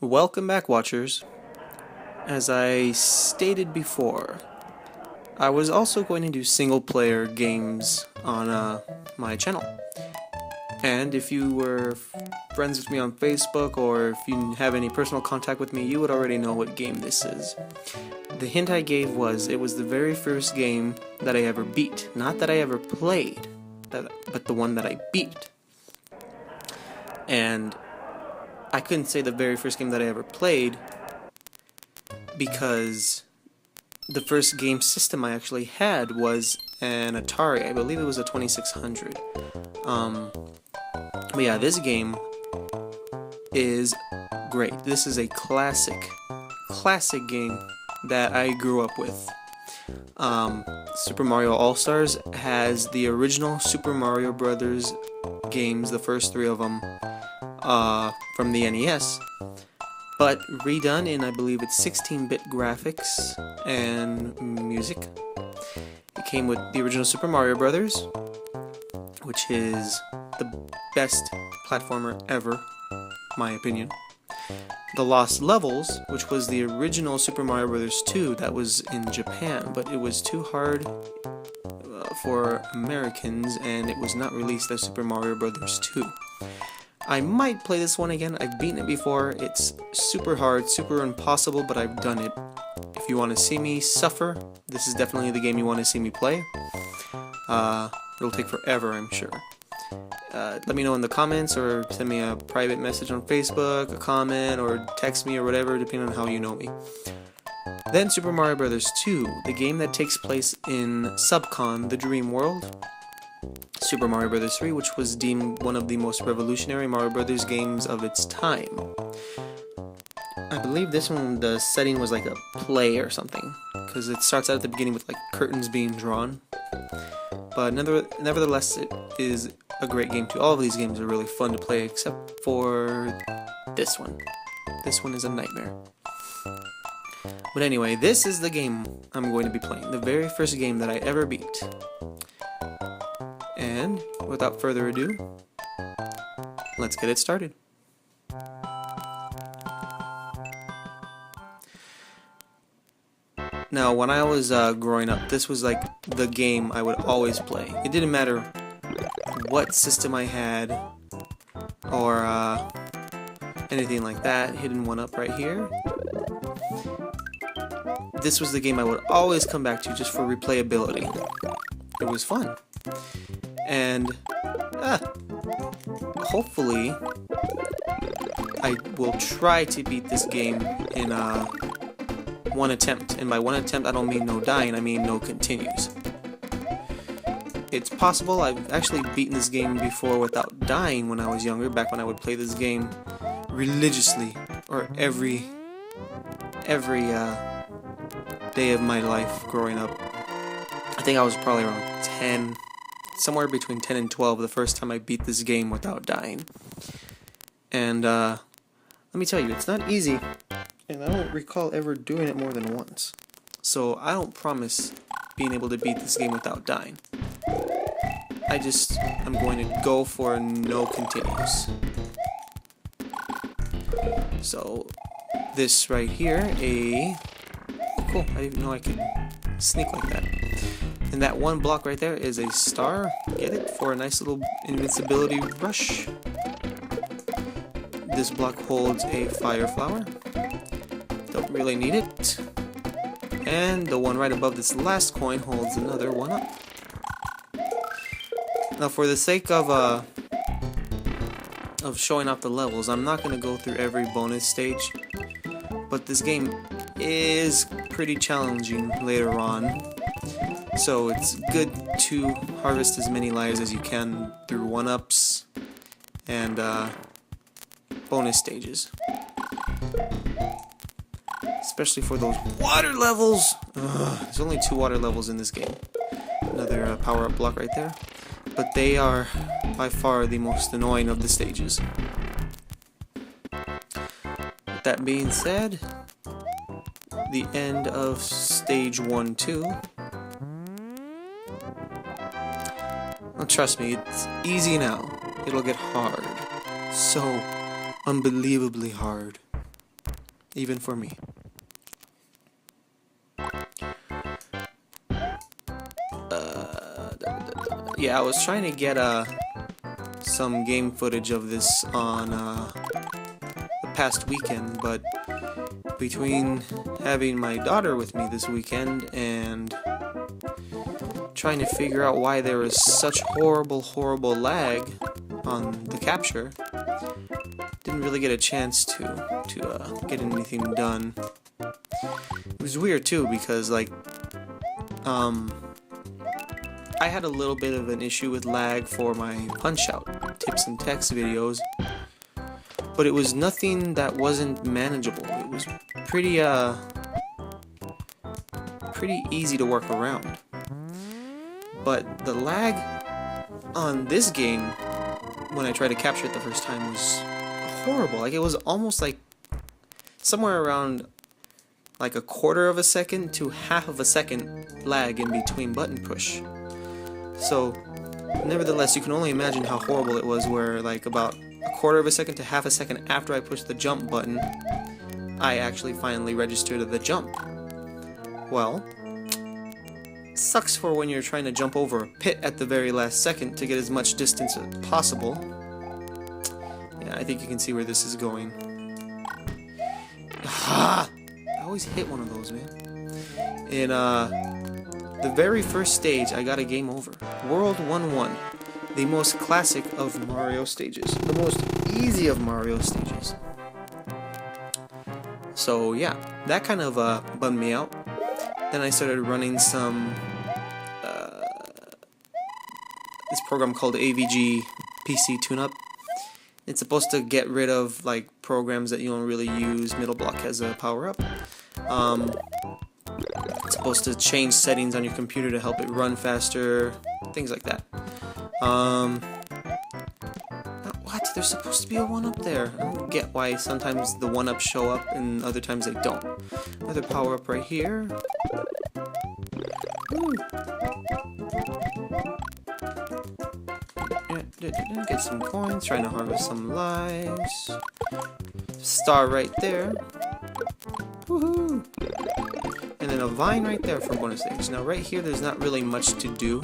Welcome back, watchers. As I stated before, I was also going to do single-player games on my channel. And if you were friends with me on Facebook, or if you have any personal contact with me, you would already know what game this is. The hint I gave was, it was the very first game that I ever beat. Not that I ever played, but the one that I beat. And I couldn't say the very first game that I ever played because the first game system I actually had was an Atari. I believe it was a 2600. But yeah, this game is great. This is a classic game that I grew up with. Super Mario All-Stars has the original Super Mario Brothers games, the first three of them, from the NES, but redone in, I believe it's 16-bit graphics and music. It came with the original Super Mario Brothers, which is the best platformer ever, my opinion. The Lost Levels, which was the original Super Mario Bros. 2 that was in Japan, but it was too hard for Americans, and it was not released as Super Mario Bros. 2. I might play this one again. I've beaten it before. It's super hard, super impossible, but I've done it. If you want to see me suffer, this is definitely the game you want to see me play. It'll take forever, I'm sure. Let me know in the comments, or send me a private message on Facebook, a comment, or text me or whatever, depending on how you know me. Then Super Mario Bros. 2, the game that takes place in Subcon, the Dream World. Super Mario Bros. 3, which was deemed one of the most revolutionary Mario Bros. Games of its time. I believe this one, the setting was like a play or something, because it starts out at the beginning with like curtains being drawn. But nevertheless, it is a great game too. All of these games are really fun to play, except for this one. This one is a nightmare. But anyway, this is the game I'm going to be playing. The very first game that I ever beat. And without further ado, let's get it started. Now, when I was growing up, this was like the game I would always play. It didn't matter what system I had, or anything like that. Hidden one up right here. This was the game I would always come back to just for replayability. It was fun. And hopefully I will try to beat this game in one attempt. And by one attempt, I don't mean no dying, I mean no continues. It's possible. I've actually beaten this game before without dying when I was younger, back when I would play this game religiously, or every day of my life growing up. I think I was probably around 10, somewhere between 10 and 12 the first time I beat this game without dying. And let me tell you, it's not easy, and I don't recall ever doing it more than once. So I don't promise being able to beat this game without dying. I'm going to go for no continues. So this right here, oh cool, I didn't know I could sneak like that. And that one block right there is a star. Get it? For a nice little invincibility rush. This block holds a fire flower. Don't really need it. And the one right above this last coin holds another one up. Now, for the sake of showing off the levels, I'm not going to go through every bonus stage, but this game is pretty challenging later on, so it's good to harvest as many lives as you can through 1-ups and bonus stages. Especially for those water levels! There's only 2 water levels in this game. Another power-up block right there. But they are by far the most annoying of the stages. With that being said, the end of stage 1-2. Well, trust me, it's easy now. It'll get hard. So unbelievably hard. even for me. Yeah, I was trying to get some game footage of this on the past weekend, but between having my daughter with me this weekend and trying to figure out why there was such horrible lag on the capture, didn't really get a chance to get anything done. It was weird too because like I had a little bit of an issue with lag for my Punch-Out tips and text videos, but it was nothing that wasn't manageable. It was pretty easy to work around. But the lag on this game, when I tried to capture it the first time, was horrible. Like, it was almost like somewhere around like a quarter of a second to half of a second lag in between button push. So, nevertheless, you can only imagine how horrible it was where like about a quarter of a second to half a second after I pushed the jump button, I actually finally registered the jump. Well, it sucks for when you're trying to jump over a pit at the very last second to get as much distance as possible. Yeah, I think you can see where this is going. I always hit one of those, man. In the very first stage, I got a game over. World 1-1. The most classic of Mario stages. The most easy of Mario stages. So yeah, that kind of bummed me out. Then I started running some this program called AVG PC TuneUp. It's supposed to get rid of like programs that you don't really use. Middle block has a power up. It's supposed to change settings on your computer to help it run faster, things like that. What? There's supposed to be a 1-up there. I don't get why sometimes the 1-ups show up and other times they don't. Another power up right here. Ooh. Get some coins, trying to harvest some lives. Star right there. Woohoo! And then a vine right there for bonus stage. Now right here there's not really much to do.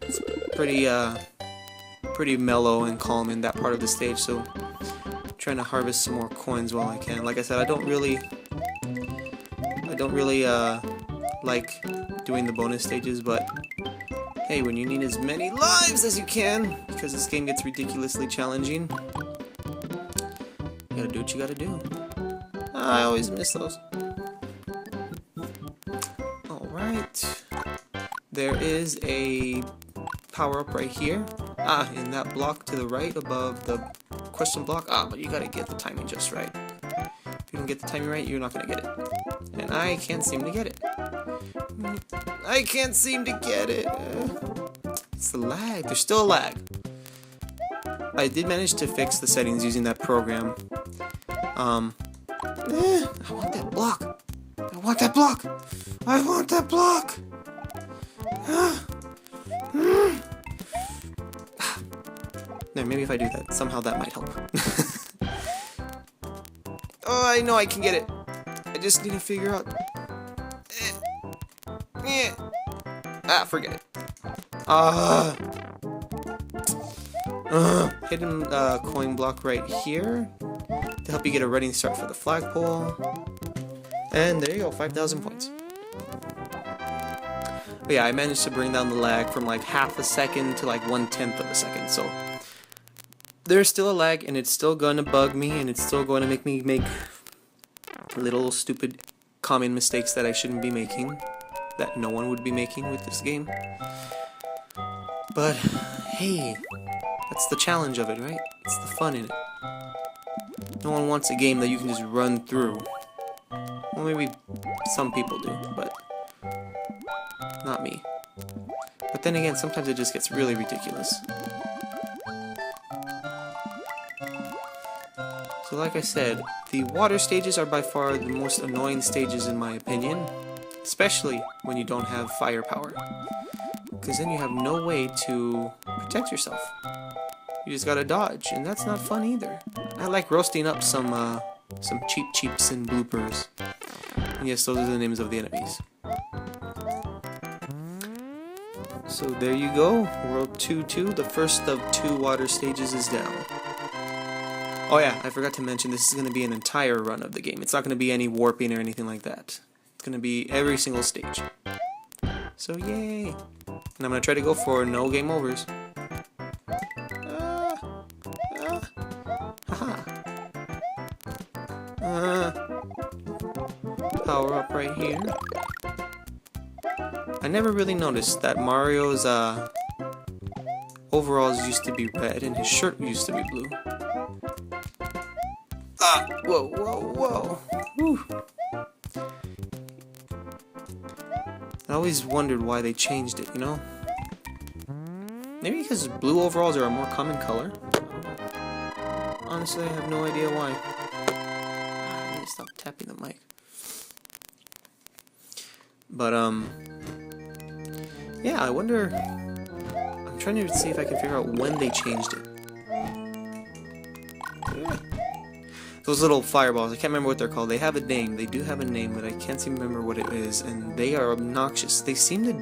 It's pretty mellow and calm in that part of the stage, so I'm trying to harvest some more coins while I can. Like I said, I don't really like doing the bonus stages, but hey, when you need as many lives as you can, because this game gets ridiculously challenging, you gotta do what you gotta do. I always miss those. Alright. There is a power-up right here. In that block to the right above the question block. But you gotta get the timing just right. If you don't get the timing right, you're not gonna get it. And I can't seem to get it. I can't seem to get it. It's the lag. There's still a lag. I did manage to fix the settings using that program. I want that block. I want that block. I want that block. No, maybe if I do that, somehow that might help. Oh, I know I can get it. I just need to figure out. Forget it. Hidden coin block right here to help you get a running start for the flagpole. And there you go, 5,000 points. But yeah, I managed to bring down the lag from like half a second to like 1/10 of a second, so there's still a lag, and it's still gonna bug me, and it's still going to make me make little stupid common mistakes that I shouldn't be making, that no one would be making with this game. But hey, that's the challenge of it, right? It's the fun in it. No one wants a game that you can just run through. Well, maybe some people do, but not me. But then again, sometimes it just gets really ridiculous. So like I said, the water stages are by far the most annoying stages in my opinion, especially when you don't have firepower, because then you have no way to protect yourself. You just gotta dodge, and that's not fun either. I like roasting up some some cheeps and bloopers. And yes, those are the names of the enemies. So there you go, World 2-2, the first of 2 water stages is down. Oh yeah, I forgot to mention this is going to be an entire run of the game. It's not going to be any warping or anything like that. It's going to be every single stage. So yay! And I'm going to try to go for no game overs. Haha. Power up right here. I never really noticed that Mario's overalls used to be red and his shirt used to be blue. Ah! Whoa, whoa, whoa! Whew. I always wondered why they changed it, you know? Maybe because blue overalls are a more common color? Honestly, I have no idea why. I need to stop tapping the mic. But, yeah, I wonder... I'm trying to see if I can figure out when they changed it. Yeah. Those little fireballs, I can't remember what they're called. They have a name. They do have a name, but I can't seem to remember what it is. And they are obnoxious. They seem to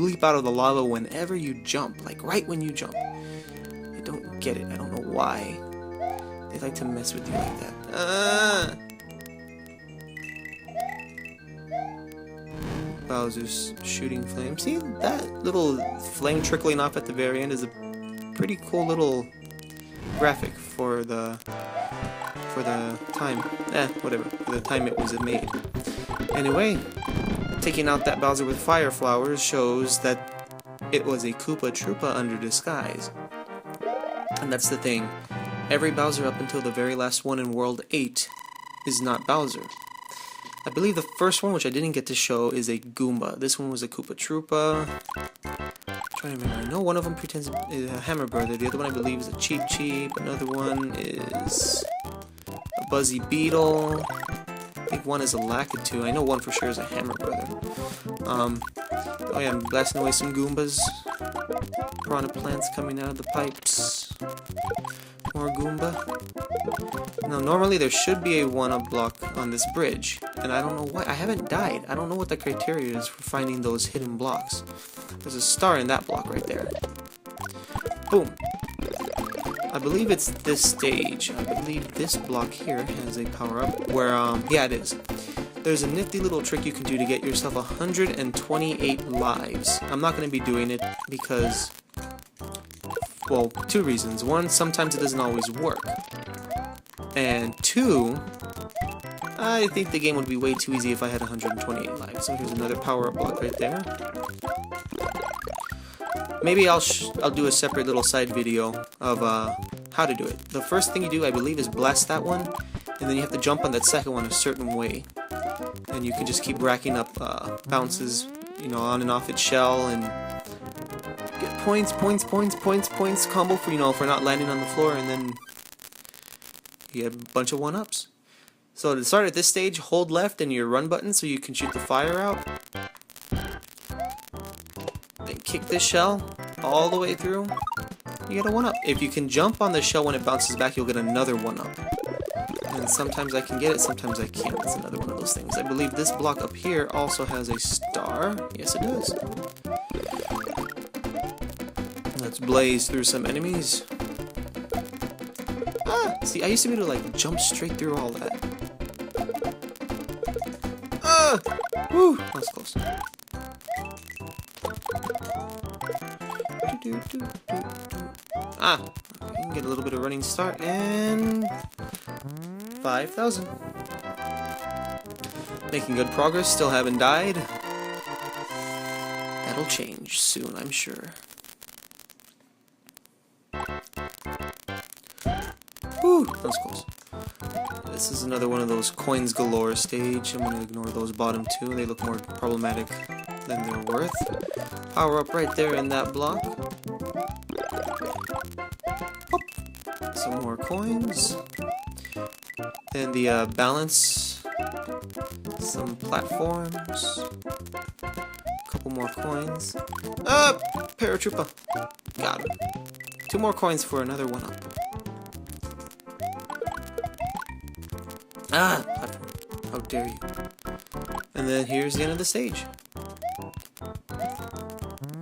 leap out of the lava whenever you jump. Like, right when you jump. I don't get it. I don't know why. They like to mess with you like that. Bowser's shooting flames. See, that little flame trickling off at the very end is a pretty cool little graphic for the time. Whatever. For the time it was made. Anyway, taking out that Bowser with fire flowers shows that it was a Koopa Troopa under disguise. And that's the thing. Every Bowser up until the very last one in World 8 is not Bowser. I believe the first one, which I didn't get to show, is a Goomba. This one was a Koopa Troopa. I'm trying to remember. I know one of them pretends is a Hammer Brother. The other one I believe is a Cheep Cheep. Another one is a Buzzy Beetle. I think one is a Lakitu. I know one for sure is a Hammer Brother. Oh yeah, I'm blasting away some Goombas. Piranha plants coming out of the pipes. More Goomba. Now, normally there should be a 1-up block on this bridge, and I don't know why. I haven't died. I don't know what the criteria is for finding those hidden blocks. There's a star in that block right there. Boom. I believe it's this stage. I believe this block here has a power-up where, yeah, it is. There's a nifty little trick you can do to get yourself 128 lives. I'm not going to be doing it because... well, 2 reasons. 1, sometimes it doesn't always work. And 2, I think the game would be way too easy if I had 128 lives. So here's another power-up block right there. Maybe I'll do a separate little side video of how to do it. The first thing you do, I believe, is blast that one, and then you have to jump on that second one a certain way. And you can just keep racking up bounces, you know, on and off its shell, and get points, combo for, you know, for not landing on the floor, and then you get a bunch of 1-ups. So to start at this stage, hold left and your run button so you can shoot the fire out. Then kick this shell all the way through. You get a 1-up. If you can jump on the shell when it bounces back, you'll get another 1-up. And sometimes I can get it, sometimes I can't. It's another one of those things. I believe this block up here also has a star. Yes, it does. Let's blaze through some enemies. Ah! See, I used to be able to, like, jump straight through all that. Ah! Woo! That was close. Ah! You can get a little bit of running start, and... 5,000. Making good progress, still haven't died. That'll change soon, I'm sure. Whew, that was close. This is another one of those coins galore stage. I'm going to ignore those bottom 2. They look more problematic than they're worth. Power up right there in that block. Oop. Some more coins. Then the balance. Some platforms. A couple more coins. Paratroopa. Got him. 2 more coins for another 1-up. Ah! Platform. How dare you. And then here's the end of the stage.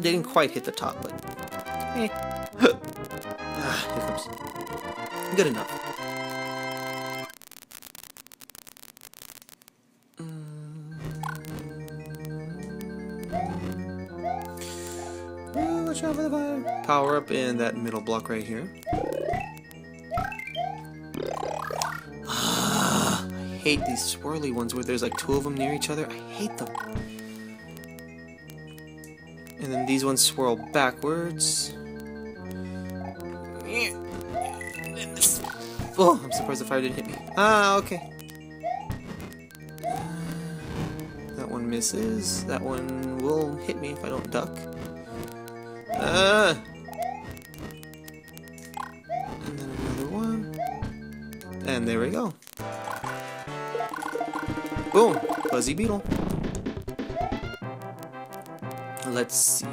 Didn't quite hit the top, but... eh. Hiccups. Good enough. Watch out for the fire. Power up in that middle block right here. I hate these swirly ones where there's like two of them near each other. I hate them. And then these ones swirl backwards. Oh, I'm surprised the fire didn't hit me. Ah, okay. That one misses. That one will hit me if I don't duck. And then another one. And there we go. Boom! Fuzzy beetle. Let's see.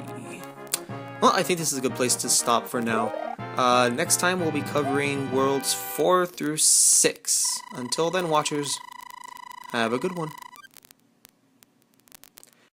Well, I think this is a good place to stop for now. Next time we'll be covering worlds 4 through 6. Until then, watchers, have a good one.